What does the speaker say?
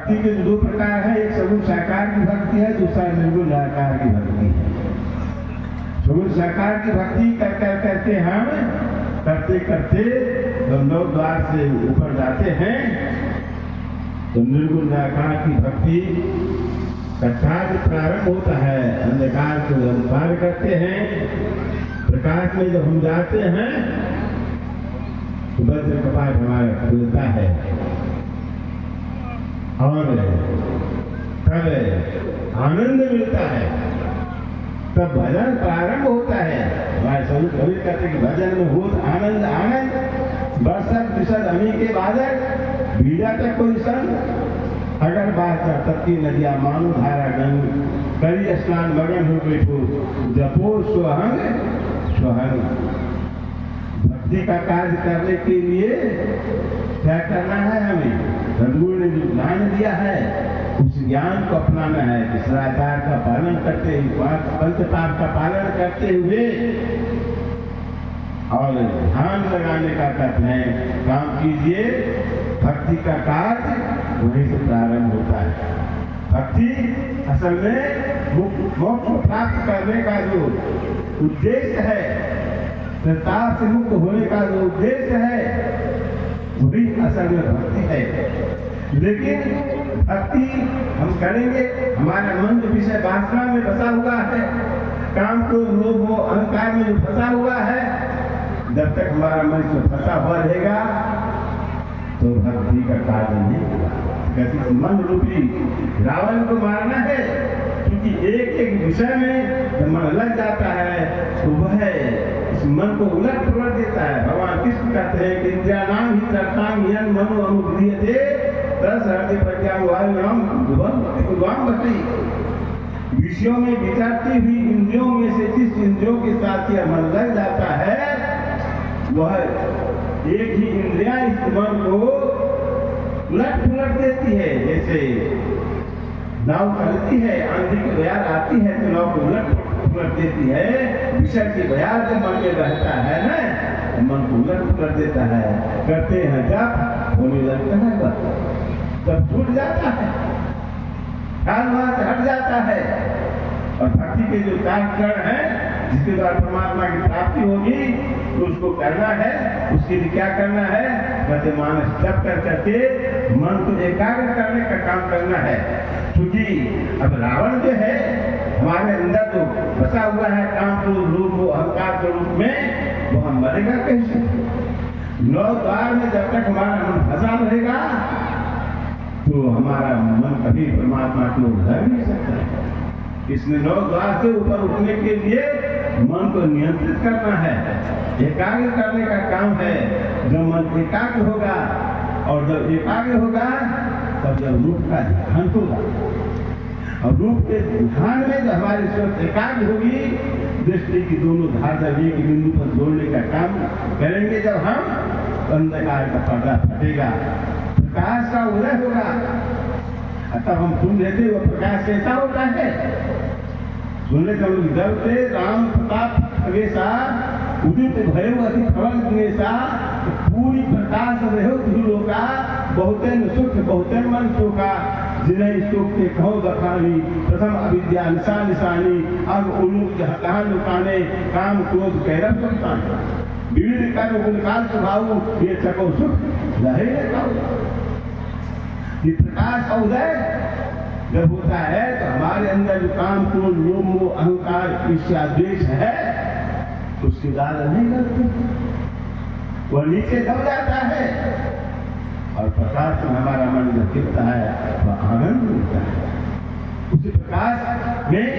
भक्ति के दो प्रकार है, एक सगुण साकार की भक्ति है, दूसरा निर्गुण निराकार की भक्ति है। सगुण साकार की भक्ति करते हम करते करते हम नौ द्वार से ऊपर जाते हैं, तो निर्गुण निराकार की भक्ति का कार्य प्रारंभ होता है। अंधकार को हम पार करते हैं, प्रकाश में जब हम जाते हैं तो वज्र कपाट हमारा खुलता है और तब आनंद मिलता है, तब भजन प्रारंभ होता है। हमारे सभी कवि कहते कि भजन में होत आनंद आनंद, बरसत विसद अमी के बादल, बीड़ा तक कोई संग, अगर बात तत्की नदिया मानो धारा गंग, करी स्नान मगन हो बैठो, जपो स्वहंग स्वहंग। भक्ति का कार्य करने के लिए क्या करना है? हमें सदगुरु ने जो ज्ञान दिया है उस ज्ञान को अपनाना है। शिष्टाचार का पालन करते हुए, पंचपाप का पालन करते हुए और ध्यान लगाने का कहते हैं काम कीजिए। भक्ति का कार्य वहीं से प्रारंभ होता है। भक्ति असल में मोक्ष प्राप्त करने का जो उद्देश्य है, संसार से मुक्त होने का जो उद्देश्य है, वही असल में भक्ति है। लेकिन भक्ति हम करेंगे, हमारा मन जो विषय वासना में फंसा हुआ है, काम को लोभ और अहंकार में जो फंसा हुआ है, जब तक हमारा मन से फंसा हुआ रहेगा तो भक्ति का कार्य नहीं होगा। कैसे मन रूपी रावण को मारना है, क्योंकि एक एक विषय में जब मन लग जाता है तो वह इस मन को उलट पुलट देता है। भगवान कृष्ण कहते हैं कि इंद्रिया नाम ही चरतांग यन मनो अनुग्रियते तस हृदय प्रज्ञान वायुराम भुवन बटी। विषयों में विचरती हुई इंद्रियों में से जिस इंद्रियों के साथ यह मन लग जाता है, वह एक ही इंद्रिया इस मन को उलट पुलट देती है। जैसे नाव चलती है, आंधी की बयार आती है तो नाव को उलट पुलट देती है। विषय की बयार जब मन में रहता है ना, मन को उलट पुलट देता है। करते हैं जब होने लगता है बस, जब छूट जाता है, ख्याल वहां से हट जाता है। और भक्ति के जो चार चरण हैं, जिसके द्वारा परमात्मा की प्राप्ति होगी, तो उसको करना है। उसके लिए क्या करना है? कहते मानस जप कर करके मन को एकाग्र करने का काम करना है। क्योंकि अब रावण जो है हमारे अंदर जो बसा हुआ है काम क्रोध लोभ अहंकार के रूप में, वो हम मरेगा कैसे? नौ द्वार में जब तक हमारा मन फंसा रहेगा तो हमारा मन कभी परमात्मा की ओर लग नहीं सकता। इसमें नौ द्वार से ऊपर उठने के लिए मन को नियंत्रित करना है, एकाग्र करने का काम है। जब मन एकाग्र होगा, और जब एकाग्र होगा तब जब रूप का ध्यान होगा, और रूप के ध्यान में जब हमारी सोच एकाग्र होगी, दृष्टि की दोनों धार एक बिंदु पर जोड़ने का काम करेंगे जब हम, अंधकार का पर्दा फटेगा, प्रकाश का उदय होगा। तब हम सुन रहे थे वो प्रकाश कैसा होता है? सुनने का जब से राम प्रताप खगेशा उदित भयो अति फल दिनेशा, पूरी प्रकाश रहो धूलो का, बहुते सुख बहुते मन शोका, जिन्हें सुख के कहो बखानी, प्रथम अविद्या निशा निशानी, अब उलूक जहाँ लुकाने, काम क्रोध कैरव सुल्तान, विविध कर्म गुणकाल स्वभाव, ये चको सुख रहे ये प्रकाश का उदय जब होता है तो हमारे अंदर जो काम क्रोध लोभ मोह अहंकार ईर्ष्या द्वेष है उसकी दाद नहीं करते, वह नीचे दब जाता है और प्रकाश में हमारा मन जब गिरता है वह आनंद मिलता है। उसी प्रकाश में